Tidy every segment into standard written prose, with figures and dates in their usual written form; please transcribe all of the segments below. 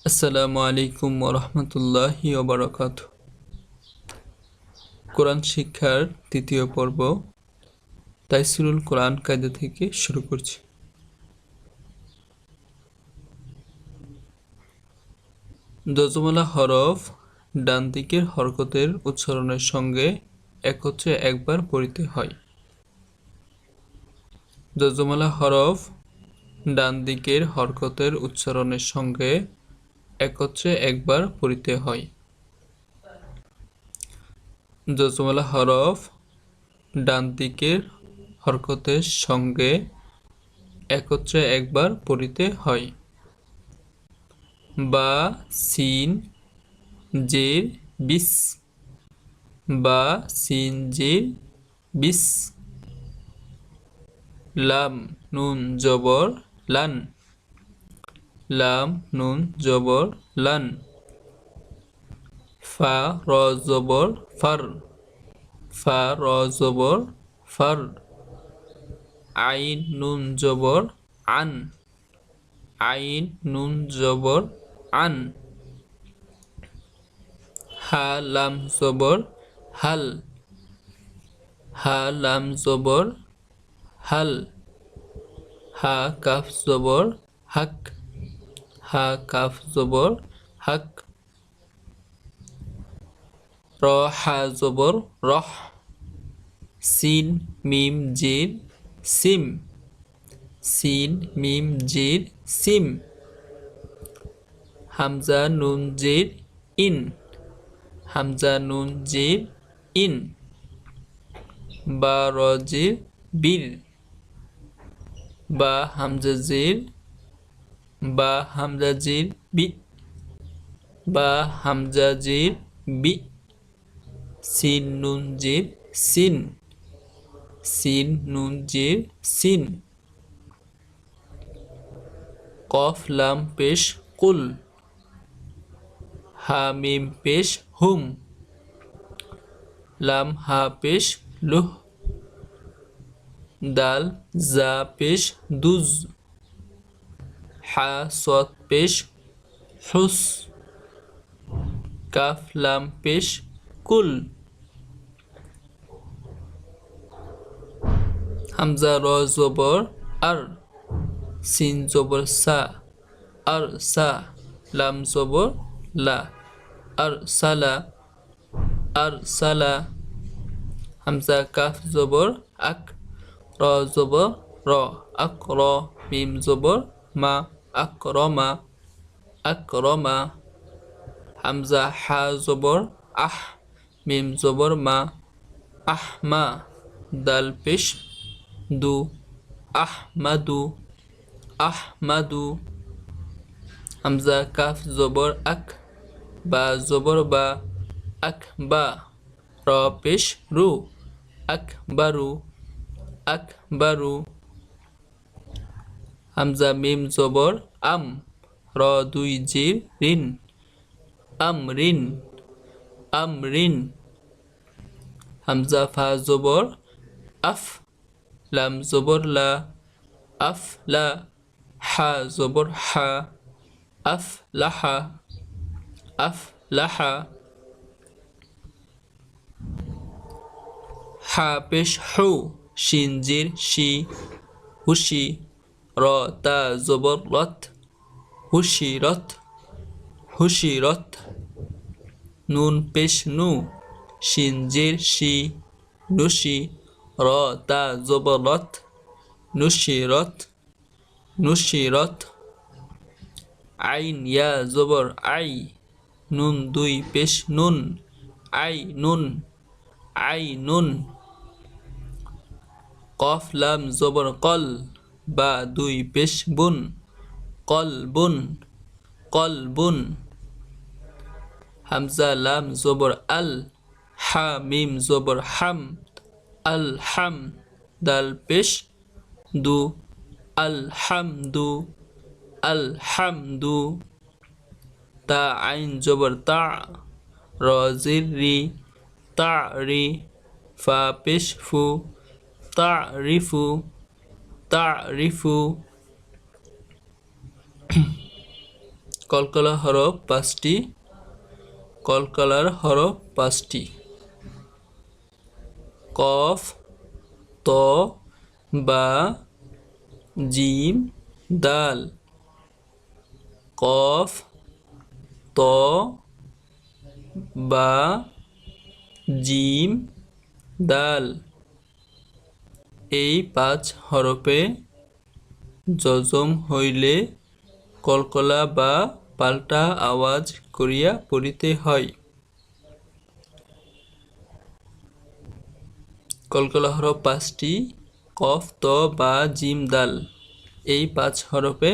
আসসালামু আলাইকুম ওরহমতুল্লাহি ওবারাকাতুহু। কোরআন শিক্ষার তৃতীয় পর্ব তাইসিরুল কোরআন কায়দা থেকে শুরু করছি। যজমালা হরফ ডান দিকের হরকতের উচ্চারণের সঙ্গে একত্রে একবার পড়িতে হয়। যজমালা হরফ ডান দিকের হরকতের উচ্চারণের সঙ্গে একত্রে একবার পড়িতে হয়। যজমালা হরফ ডান দিকের হরকতের সঙ্গে একত্রে একবার পড়িতে হয়। বা সিন জের বিস, বা সিন জের বিস। লাম নুন জবর লান, লাম নুন জবর লান। ফা র জবর ফার, ফা র জবর ফার। আইন নুন জবর আন, আইন নুন জবর আন। হা লাম জবর হাল, হা লাম জবর হাল। হা কাফ জবর হাক, হা কাফ জবর হাক। র হা জবর রহ। সিন মিম জির সিম, সিন মিম জির সিম। হামজা নুন জির ইন, হামজা নুন জির ইন। বা র জির বীর, বা হামজা জির, বা হামজা জির বি, বা হামজা জির বি। সিন নুন জির সিন, সিন নুন জির সিন। কফ লাম পেশ কুল, হা মিম পেশ হুম। লাম হা পেশ লুহ। দাল জা পেশ দুজ, হা সদ পেশ হুস। কাফ লাম পেশ কুল। হামজা র জবর আর, সিন জবর সা, আর সা। লাম জবর লা, আর সালা, আর সালা। হামজা কাফ জবর আক, র জবর র, আক র। মিম জবর মা, আক র মা, আক র মা। হামজা হা জবর আহ, মিম জবর মা, আহ মা। দাল পেশ দু, আহমাদু, আহমাদু। হামজা কাফ জবর আক, বা জবর বা, আক বা। র পেশ রু, আক বারু, আক বারু। হামজা মিম জবর আম, র দুই জির রিন, আম রিন, আম রিন। হামজা ফা জবর আফ, লাম জবর লা, আফ লা। হা জবর হা, আফ লাহা, আফ লাহা। হা পেশ হু, শিন জির শি, হুশি। র তা জবর রত, হুশি রত, হুশি রত। নুন পেশ নু, শিন জির শি, নুশি। র তা জবর রত, নুশি রত, নুশি রত। আইন ইয়া জবর আই, নুন দুই পেশ নুন, আই নুন, আই নুন। কফ লাম জবর কল, বা দুই পেশ বুন, কল বুন, কল বুন। হামজা লাম জবর আল, হা মিম জবর হাম, আল হাম। দাল পেশ দু, আল হামদু, আল হামদু। তা আইন জবর তা, র জির রি, তা রি। ফা পেশ ফু, তা রিফু, তা রিফু। কলকলা হরফ পাঁচটি। কলকলার হরফ পাঁচটি। কফ, ত, বা, জিম, দাল। কফ, ত, বা, জিম, দাল। এই পাঁচ হরফে যজম হইলে কলকলা বা পাল্টা আওয়াজ করিয়া পড়িতে হয়। কলকলা হরফ পাঁচটি। কফ, ত, বা, জিম, দাল। এই পাঁচ হরফে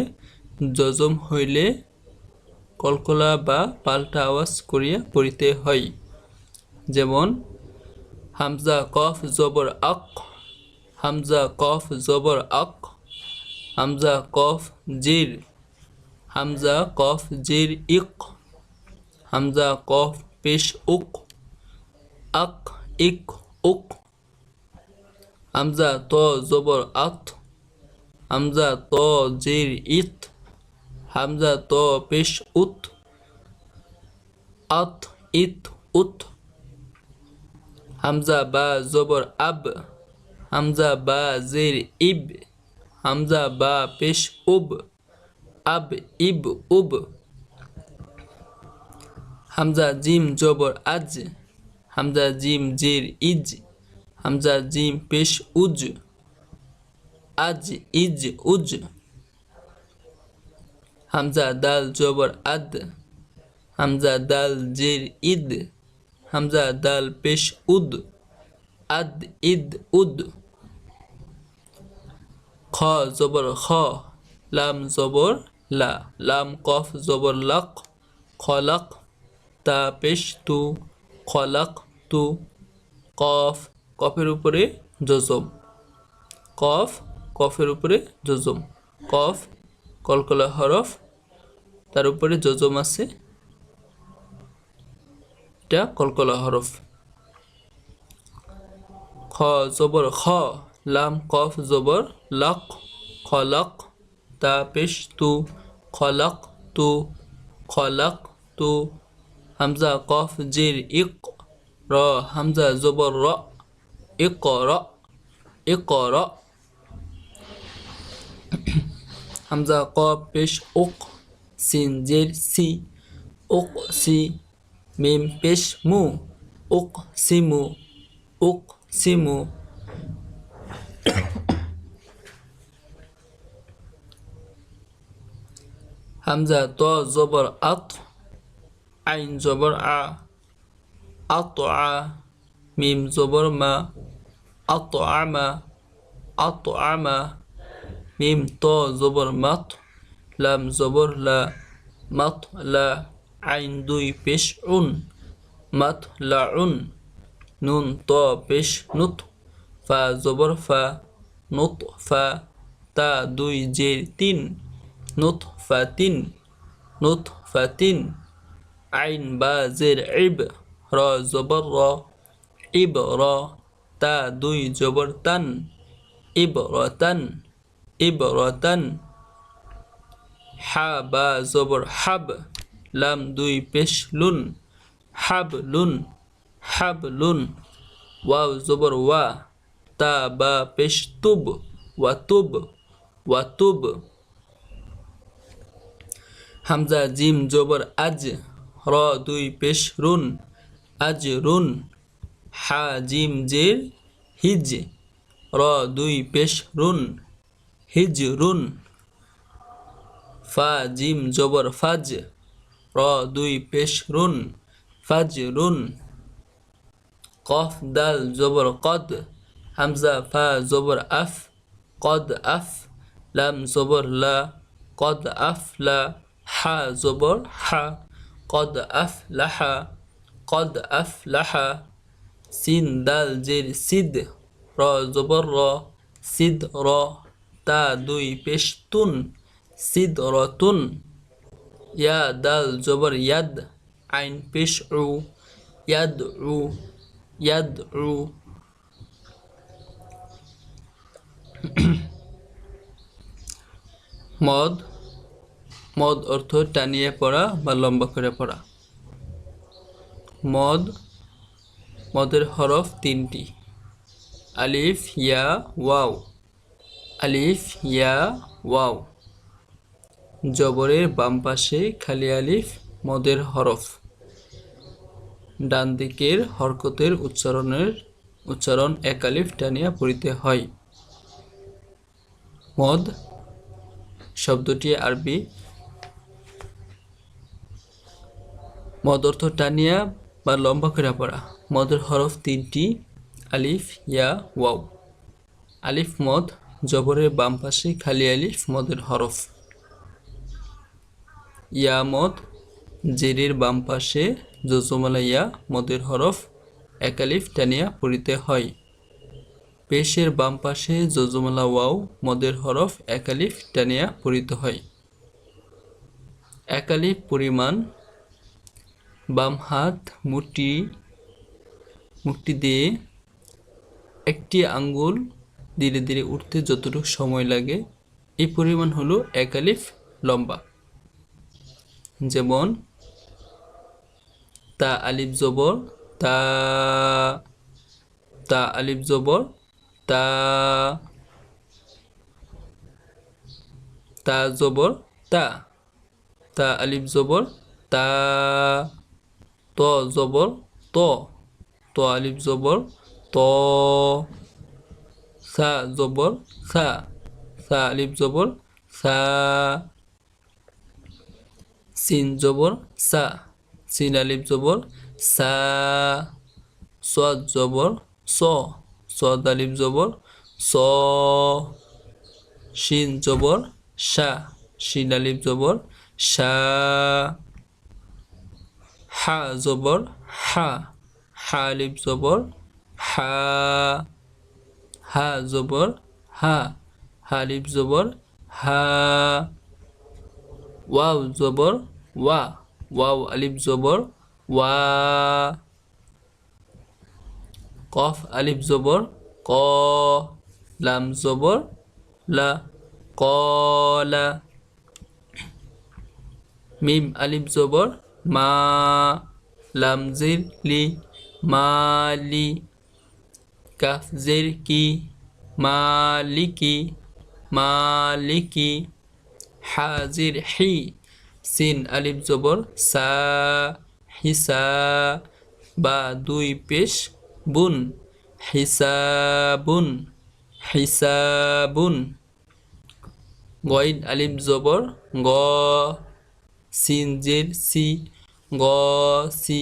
যজম হইলে কলকলা বা পাল্টা আওয়াজ করিয়া পড়িতে হয়। যেমন হামজা কফ জবর আক, হামজা কফ জবর আক। হামজা কফ জির, হামজা কফ জির ইক। হামজা কফ পেশ উক, আক ইক উক। হামজা ত জবর আত, হামজা ত জির ইত। হামজা ত পেশ উত, আত ইত উত। হামজা বা জবর আব, হামজা বা জির ইব। হামজা বা পেশ উব, আব ইব উব। হামজা জিম জবর আজ, হামজা জিম জির ইজ। হামজা জিম পেশ উজ, আজ ইজ উজ। হামজা দাল জবর আদ, হামজা দাল জির ইদ। হামজা দাল পেশ উদ, আদ ইদ উদ। খ জবর খ, লাম জবর লা। লাম কফ জবর লাক, খলাক। তা পেশ তু, খলাক তু। কফ, কফের উপরে যজম। কফ, কফের উপরে যজম। কফ কলকলা হরফ, তার উপরে যজম আছে, এটা কলকলা হরফ। খ জবর খ, লাম কফ জবর লাক, খলাক। তা পেশ তু, খলাক তু, খলাক তু। হামজা কফ জির ইক, র হামজা জবর র, ইকর, ইকর। হামজা কফ পেশ উক, সিন জির সি, উক সি। মিম পেশ মু, উক সিমু, উক সিমু। হামজা ত জবর আত, আইন জবর আ, আত আ। মিম জবর মা, আত আমা, আত আমা। মিম ত জবর মাত, লাম জবর লা, মাত লা। আইন দুই পেশ উন, মাত লা উন। নুন ত পেশ নুত, ফা জবর ফা, নুত ফা। তা দুই জের তিন, নুত ফা তিন, নুত ফা তিন। আইন বা জের ইব, র জবর র, ইব র। তা দুই জবর তান, ইব রতান, ইব রতান। হা বা জবর হাব, লাম দুই পেশ লুন, হাব লুন, হাব লুন। ওয়াও জবর ওয়া, তা বা পেশ তুব, ওয়াতুব, ওয়াতুব। হামজা জিম জবর আজ, র দুই পেশ রুন, আজ রুন। হা জিম জের হিজ, র দুই পেশ রুন, হিজ রুন। ফা জিম জবর ফাজ, র দুই পেশ রুন, ফাজ রুন। কফ দাল জবর কদ, হামজা ফা জবর আফ, কদ আফ। লাম জবর লা, কদ আফ লা। হা জবর হা, কদ আফ লাহা, কদ আফ লাহা। সিন দাল জের সিদ, র জবর র, সিদ র। তা দুই পেশ তুন, সিদ রতুন। ইয়া দাল জবর ইয়াদ, আইন পেশ উ, ইয়াদ উ, ইয়াদ উ। মদ মদ অর্থ টানিয়ে পড়া বা লম্বা করে পড়া। মদের হরফ 3টি। আলিফ, ইয়া, ওয়াও। আলিফ, ইয়া, ওয়াও। জবরের বাম পাশে খালি আলিফ মদের হরফ। ডান দিকের হরকতের উচ্চারণ এক আলিফ টানিয়া পড়িতে হয়। মদ শব্দটি আরবি। মদ অর্থ টানিয়া বা লম্বা করে পড়া। মদের হরফ 3টি। আলিফ, ইয়া, ওয়াও। আলিফ মদ জবরের বাম পাশে খালি আলিফ মদের হরফ। ইয়া মদ জেরের বাম পাশে জজমালা ইয়া মদের হরফ এক আলিফ টানিয়া পড়িতে হয়। পেশের বাম পাশে জজমালা ওয়াও মদের হরফ এক আলিফ টানিয়া পড়িতে হয়। এক আলিফ পরিমাণ বাম হাত মুঠটি দিয়ে একটি আঙ্গুল ধীরে ধীরে উঠতে যতটুকু সময় লাগে এই পরিমাণ হলো এক আলিফ লম্বা। যেমন তা আলিফ জবর তা, তা আলিফ জবর তা, তা জবর তা, তা আলিফ জবর তা। ত জবর ত, ত আলিফ জবর ত। সা জবর সা, সা আলিফ জবর সা। সিন জবর সা, সিন আলিফ জবর সা। সদ জবর স, সদ আলিফ জবর স। শিন জবর সা, শিন আলিফ জবর সা। হা জবর হা, হা আলিফ জবর হা। হা জবর হা, হা আলিফ জবর হা। ওয়াও জবর ওয়া, ওয়াও আলিফ জবর ওয়া। কফ আলিফ জবর ক, লাম জবর লা, কলা। মিম আলিফ জবর মা, লাম জির লি, মালি। কাফ জির কি, মালিকি, মালিকি। হাজির হি, সিন আলিফ জবর সা, হিসা। বা দুই পেশ বুন, হিসাবুন, হিসাবুন। গইন আলিফ জবর গ, সিন জের সি, গ সি।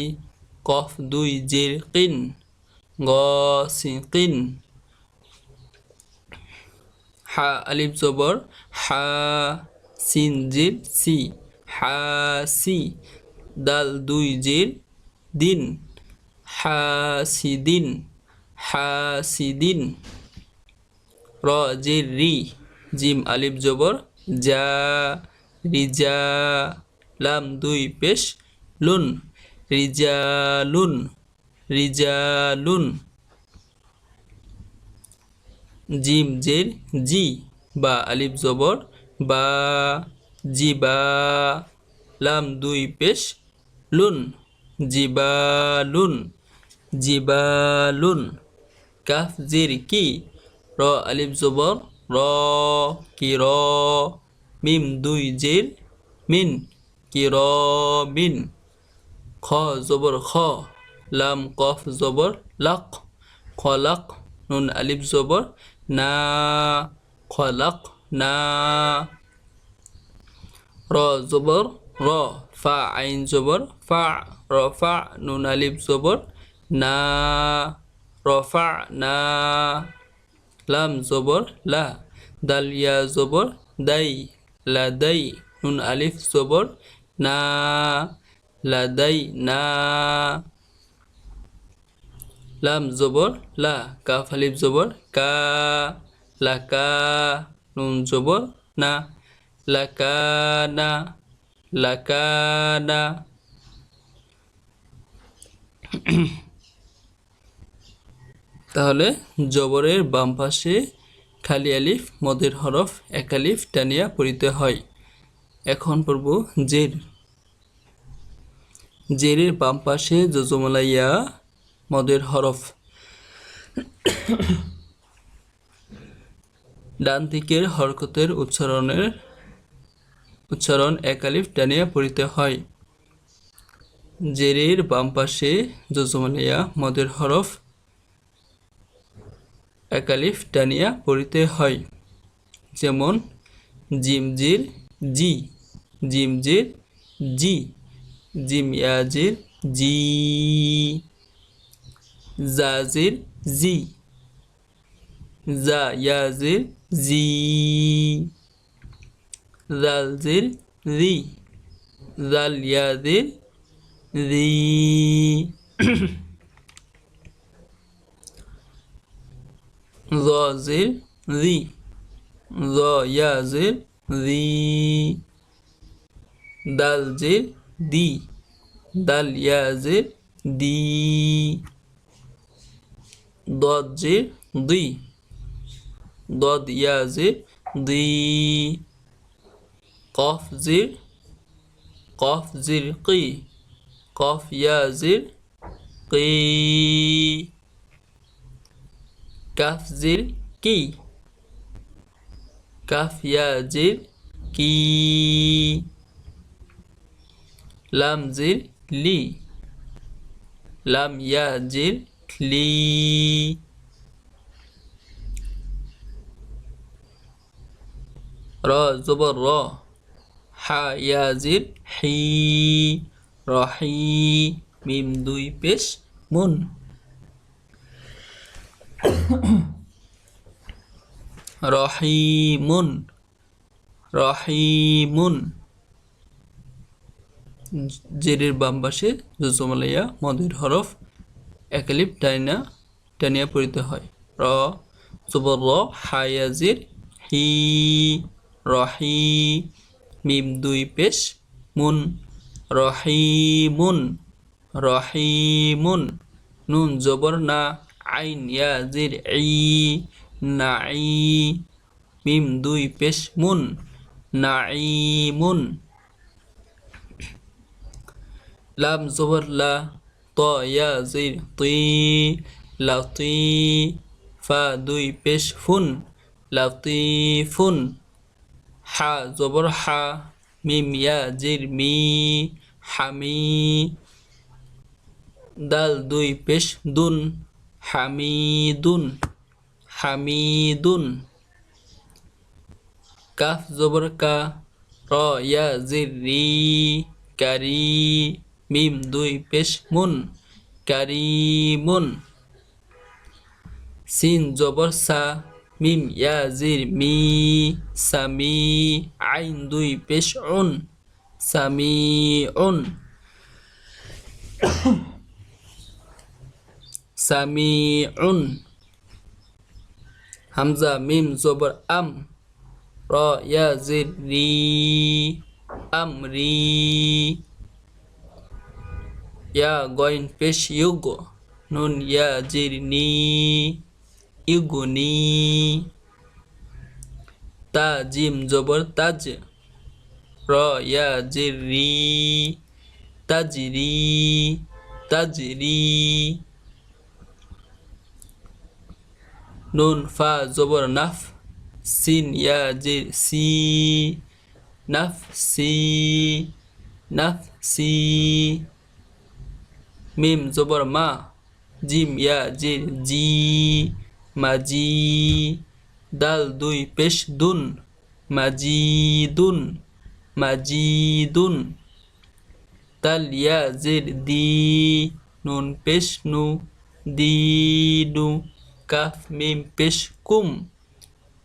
কফ দুই জের কিন, গ সি কিন। হা আলিফ জবর হা, সিন জের সি, হা সি। দাল দুই জের দিন, হা সি দিন, হা সি দিন। র জের রি, জিম আলিফ জবর যা, রিজা। লাম দুই পেশ লুন, রিজালুন, রিজালুন। জিম জের জি, বা আলিফ জবর বা, জিবা। লাম দুই পেশ লুন, জিবালুন, জিবালুন। কাফ জের কি, র আলিফ জবর র, কি র। মিম দুই জের মিন, কি র মিন। খ জবর খ, লাম কফ জবর লাক, খলাক। নুন আলিফ জবর না, খলাক না। র জবর র, ফা আইন জবর ফা, রফা। নুন আলিফ জবর না, রফা না। লাম জবর লা, দাল ইয়া জবর দাই, লাদাই। নুন আলিফ জবর না, লাদাই না। লাম জবর লা, কাফ আলিফ জবর কা, লাকা। নুন জবর না, লাকানা, লাকানা। তাহলে জবরের বাম পাশে খালি আলিফ মদের হরফ এক আলিফ টানিয়া পড়িতে হয়। এখন পড়ব জের। জেরের বাম পাশে জজমলা ইয়া মদের হরফ। ডান দিকের হরকতের উচ্চারণ এক আলিফ টানিয়া পড়িতে হয়। জেরের বাম পাশে জজমলা ইয়া মদের হরফ এক আলিফ টানিয়া পড়িতে হয়। যেমন জিমজির জি, জিমজির জি, জিম ইয়াজির জি, জাজির জি, জা ইয়াজির জি, জালজির জি, জাল ইয়াজির জি, জজির জি, জ ইয়াজির জি, দালজির দি, দাল ইয়াজির দি, দজির দি, দদ ইয়াজির দি, কফজির কি, কফ ইয়াজির কি, কাফজির কি, কাফ ইয়াজির কি, লামজির লি, লাম ইয়াজির লি, র জবর র, হা ইয়াজির হি, রহি, মিম দুই পেশ মুন, রহিমুন, রহিমুন। জেরের বাম পাশে জজমলা ইয়া মদের হরফ এক আলিফ টানিয়া পড়িতে হয়। র জবর র, হা ইয়াজির হি, রহি, মিম দুই পেশ মুন, রহিমুন, রহিমুন। নুন জবর না, আইন ইয়াজির ই, নাই, মিম দুই পেশ মুন, নাইমুন। লাম জবর লা, ত ইয়াজির তি, লাতি, ফা দুই পেশ ফুন, লাতিফুন। হা জবর হা, মিম ইয়াজির মি, হামি, দাল দুই পেশ দুন, হামিদুন, হামিদুন। কাফ জবর কা, র ইয়াজির রি, কারি, মিম দুই পেশ মুন, কারিমুন। সিন জবর সা, মিম ইয়াজির মি, সামি, আইন দুই পেশ উন, সামিউন, সামিউন। হামজা মিম জবর আম, র ইয়াজির রি, আমরি, ইয়া গইন পেশ ইউগ, নুন ইয়াজির নি, ইগুনি। তা জিম জবর তাজ, র ইয়াজির রি, তাজরি, তাজরি। নুন ফা জবর নাফ, সিন ইয়াজির সি, নাফসি, নাফসি। মিম জবর মা, জিম ইয়াজির জি, মাজি, দাল দুই পেশ দুন, মাজিদুন, মাজিদুন। তাল ইয়াজির দি, নুন পেশ নু, দিনু, কাফ মিম পেশ কুম,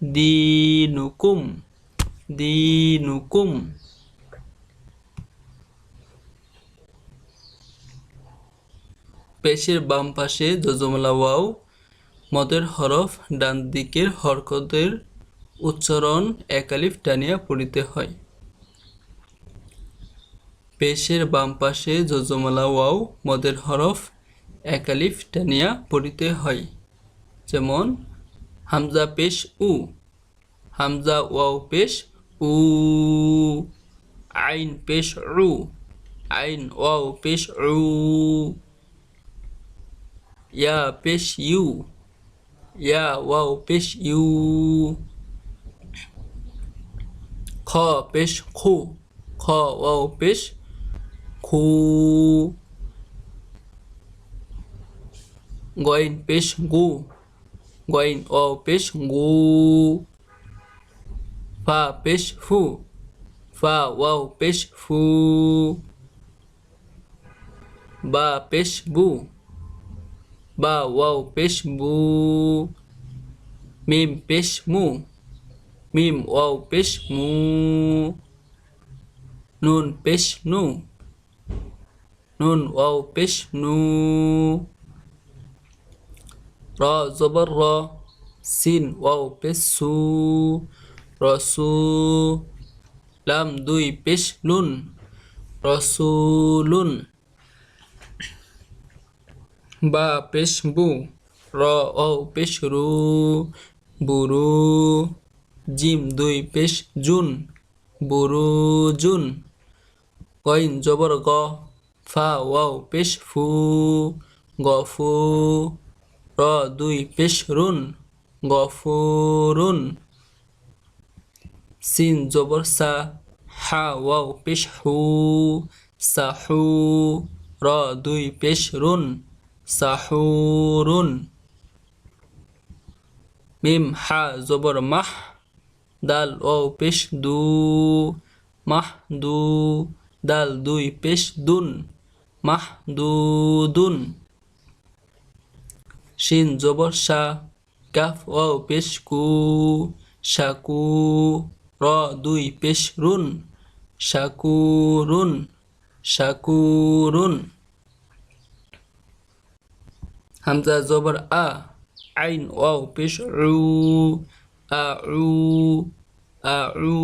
দিনুকুম, দিনুকুম। পেশের বাম পাশে জজমলা ওয়াও মদের হরফ ডান দিকের হরকতের উচ্চারণ এক আলিফ টানিয়া পড়িতে হয়। পেশের বাম পাশে জজমলা ওয়াও মদের হরফ এক আলিফ টানিয়া পড়িতে হয়। যেমন হামজা পেশ উ, হামজা ওয়াও পেশ উ, আইন পেশ রু আইন ওয়াও পেশ রু ইয়া পেশ ইউ ইয়া ওয়াও পেশ ইউ খ পেশ খু খ ওয়াও পেশ খু গইন পেশ গু গইন ওয়াও পেশ গু ফা পেশ ফু ফা ওয়াও পেশ ফু বা পেশ বু বা ওয়াও পেশ বু মিম পেশ মু মিম ওয়াও পেশ মু নুন পেশ নু নুন ওয়াও পেশ নু র জবর র সিন ওয়াও পেশ সু রসু লাম দুই পেশ লুন রসুলুন বা পেশ বু র ও পেশ রু বুরু জিম দুই পেশ জুন বুরুজুন গইন জবর গ ফা ওয়াও পেশ ফু গফু র দুই পেশ রুন গফুরুন সিন জবর সা হা ওয়াও পেশ হু সাহু র দুই পেশ রুন সাহুরুন মিম হা জবর মাহ দাল ওয়াও পেশ দু মাহ দু দাল দুই পেশ দুন মাহ দুদুন শিন জবর শা কাফ ওয়াও পেশ কু শাকু র দুই পেশ রুন শাকুরুন শাকুরুন হামজা জবর আ আইন ওয়াও পেশ উ আউ আউ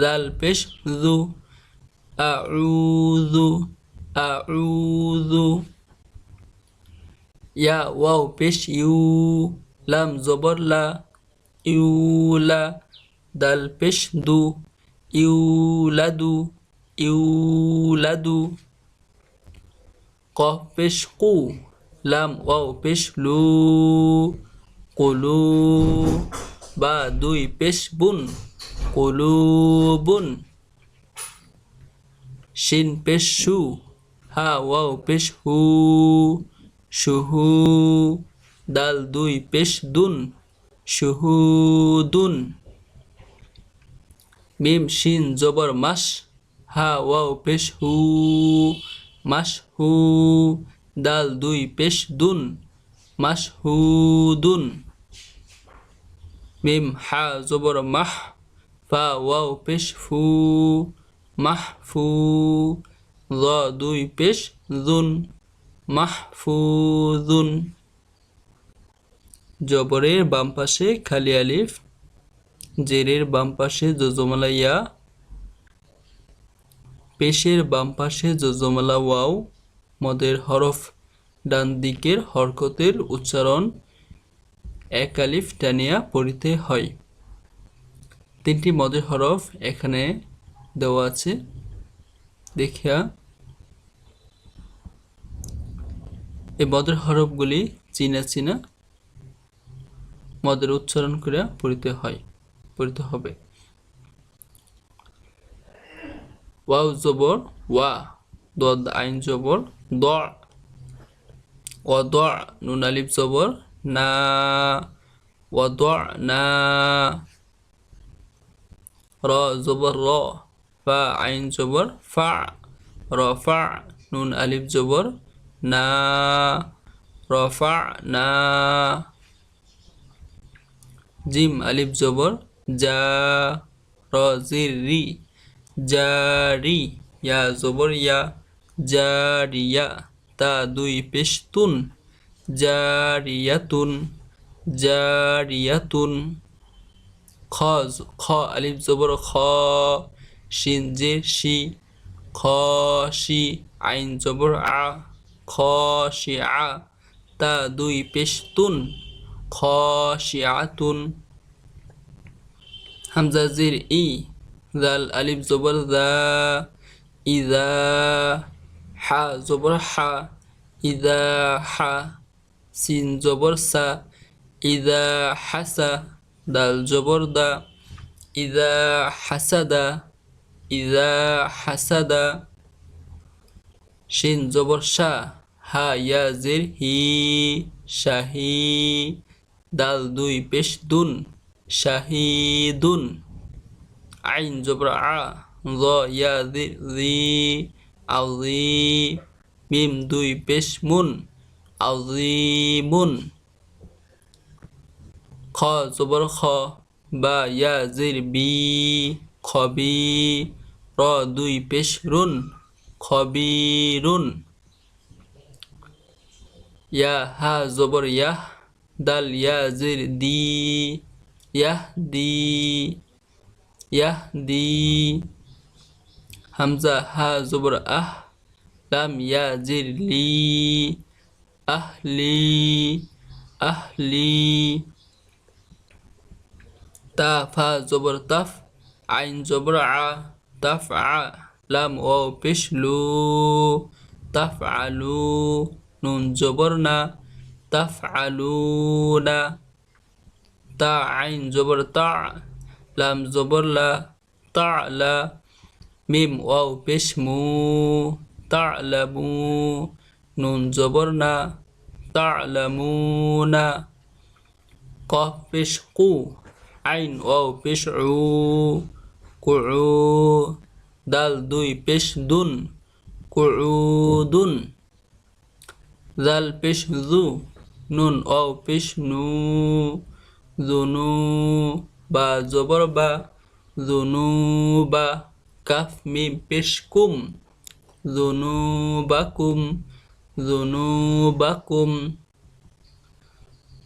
জাল পেশ জু আউযু আউযু ইয়া ওয়াও পেশ ইউ লাম জবর লা ইউলা দাল পেশ দু ইউলাদু ইউলাদু কফ পেশ কু লাম ওয়াও পেশ লু কুলু বা দুই পেশ বুন কুলুবুন শিন পেশ শু হা ওয়াও পেশ হু শুহু দাল দুই পেশ দুন শুহুদুন মিম শিন জবর মাস হা ওয়াও পেশ হু মাস হু দাল দুই পেশ দুন মাস হুদুন মিম হা জবর মাহ ফা ওয়াও পেশ ফু মাহ ফু য দুই পেশ জুন মাহফুজুন জবরের বাম পাশে খালি আলিফ জেরের বাম পাশে জজমালা ইয়া পেশের বাম পাশে জজমালা ওয়াও মদের হরফ ডান দিকের হরকতের উচ্চারণ এক আলিফ টানিয়া পড়িতে হয় তিনটি মদের হরফ এখানে দেওয়া আছে দেখিয়া এই মদের হরফগুলি চিনা চিনা মদের উচ্চারণ করে পড়িতে হবে ওয়াও জবর ওয়া দদ আইন জবর দ ওয়াদ নুন আলিফ জবর না ওয়াদ না র জবর র ফা আইন জবর ফা রফা নুন আলিফ জবর না রফা না জিম আলিফ জবর জা র জির রি জারি ইয়া জবর ইয়া জারিয়া তা দুই পেশ তুন জারিয়াতুন জারিয়াতুন খ খ আলিফ জবর খ শিন জির শি খশি আইন জবর আ খশিআ তা দুই পেশ তুন খশিআতুন হামজা জির ই দাল আলিফ জবর দা ইদা হা জবর হা ইদা হা সিন জবর সা ইদা হাসা দাল জবর দা ইদা হাসাদা ইদা হাসাদা শিন জবর শা হা ইয়া জির হি শাহি দাল দুই পেশ দুন শাহিদুন আইন জবর আ য ইয়া জি আযী মিম দুই পেশ মুন আযীমুন খ জবর খ বা ইয়া জির বি খবি র দুই পেশ রুন খবিরুন ইয়া হা জবর ইয়াহ দাল ইয়া জির দি ইয়াহদি ইয়াহদি হামজা হা জবর আহ লাম ইয়া জির লি আহলি আহলি তা ফা জবর তাফ আইন জবর আ তাফ আ লাম ও পেশ লু তাফ আলু নুন জবর না তাফ আলু না তা আইন জবর তা লাম জবর লা তা লা মিম ওয়াও পেশ মু তা'লামু নুন জবর না তা'লামুনা কফ পেশ কু আইন ওয়াও পেশ উ কুউ দাল দুই পেশ দুন কুউদুন জাল পেশ জু নুন ওয়াও পেশ নু জুনু বা জবর বা জুনুবা কাফ মিম পেশ কুম জুনুবাকুম জুনুবাকুম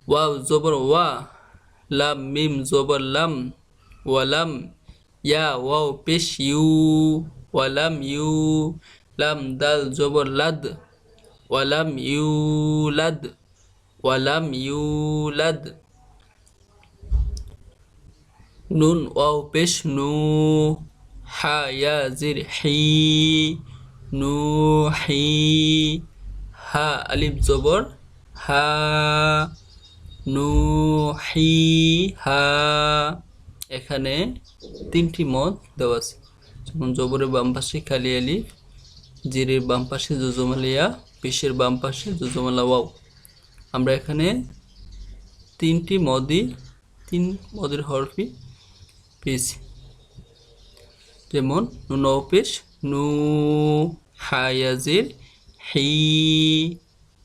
ওয়াও জবর ওয়া লাম মিম জবর লাম ওয়ালাম ইয়া ওয়াও পেশ ইউ ওয়ালাম ইউ লাম দাল জবর লাদ ওয়ালাম ইউলাদ ওয়ালাম ইউলাদ নুন ওয়াও পেশ নু হা ইয়া জির হি নুহি হা আলিফ জবর হা নুহি হা এখানে তিনটি মদ দেওয়া আছে যেমন জবরের বাম পাশে খালি আলিফ জিরের বাম পাশে জজমালিয়া পেশের বাম পাশে জজমালা ওয়াও আমরা এখানে তিনটি মদি তিন মদের হরফি পেয়েছি যেমন নুন ওয়াও পেশ নু হা ইয়া জির হি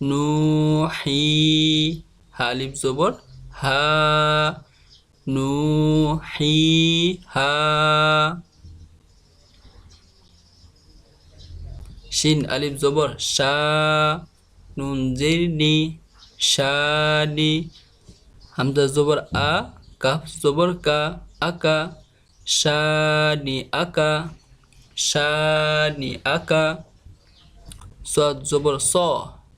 নুহি হা আলিফ জবর হা নুহিহা শিন আলিফ জবর শা নুন জির নি শানি হামজা জবর আ কাফ জবর কা আকা শানি আকা শানি আকা সাদ জবর স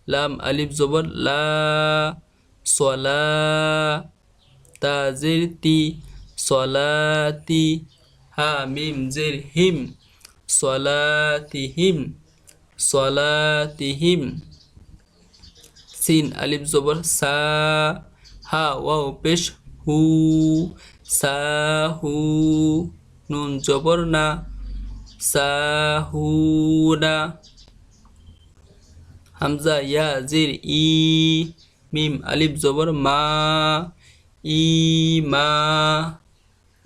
লাম আলিফ জবর লা সলা তা জির তি সলাতি হা মিম জির হিম সলাতিহিম সলাতিহিম সিন আলিফ জবর সা হা ওয়াও পেশ হু সাহু নুন জবর না সাহুনা হামজা ইয়া জির ই মিম আলিফ জবর মা ইমা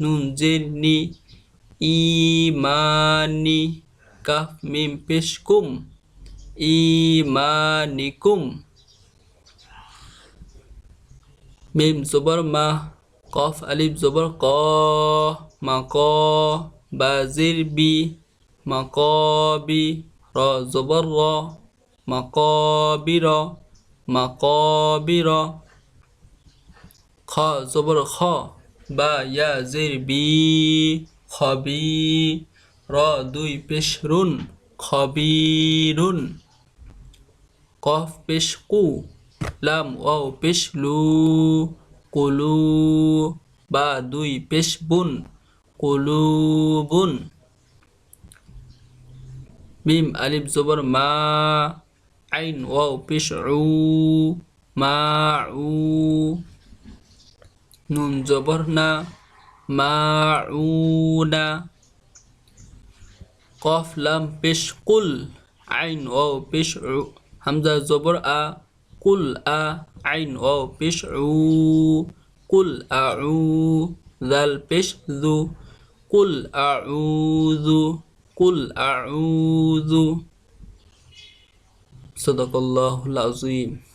নুন জির নি ইমানি কাফ মিম পেশ কুম ইমানিকুম মিম জবর মা কফ আলিফ জবর ক মা ক বা জির বি মা ক বি র জবর র মাকাবির মাকাবির খ জবর খ বা ইয়া জির বি খবি র দুই পেশ রুন খবিরুন কফ পেশ কু লাম ওয়াও পেশ লু কুলু বা দুই পেশ বুন কুলুবুন। মিম আলিফ জবর মা, আইন ওয়াও পেশ উ, মাউ। নুন জবর না, মাউনা। কফ লাম পেশ কুল, আইন ওয়াও পেশ উ, হামজা জবর আ, কুল আ, আইন ওয়াও পেশ উ, কুল আউ। জাল পেশ জু, কুল আউযু, কুল আউযু। সাদাকাল্লাহুল আযীম।